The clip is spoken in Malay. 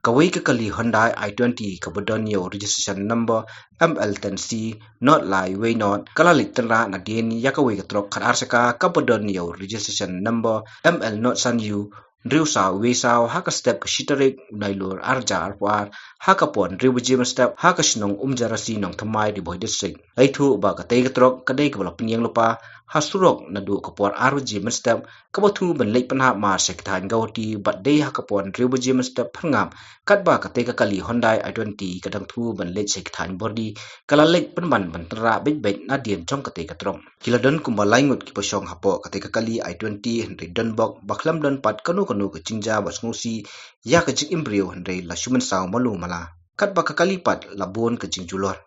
kawai ka kali Hyundai i20 kabadon yo registration number ML10C not lai way not kala leit tynrah na din ya kawai ka trok khat arsaka kabadon yo registration number ML not san you Driu sa we sao haka step ka shitarik nailur arja arpar haka pon driu bujim step haka sinong Umjarasi nong thamai di boy district ai thu ba ka tei ka trok ka dei ka bala pinyang lupa hasurok na du ka por aru jim step ka bathu ban leit panha mar se than gauti bat dei haka pon driu bujim step phangam kat ba ka tei ka kali Hyundai i20 ka dang thu ban leit se than body kala leit pan ban tynrah bej bej na dien chong ka tei ka trong kiladon kumba laingut ki posong hapo ka tei ka kali i20 hendri don bok baklam don pat kanu ke jingja bas ngusi ya ke jik imbriew hendai la shuman saw malu mala kat ba ka kalipat labon ke jingjulor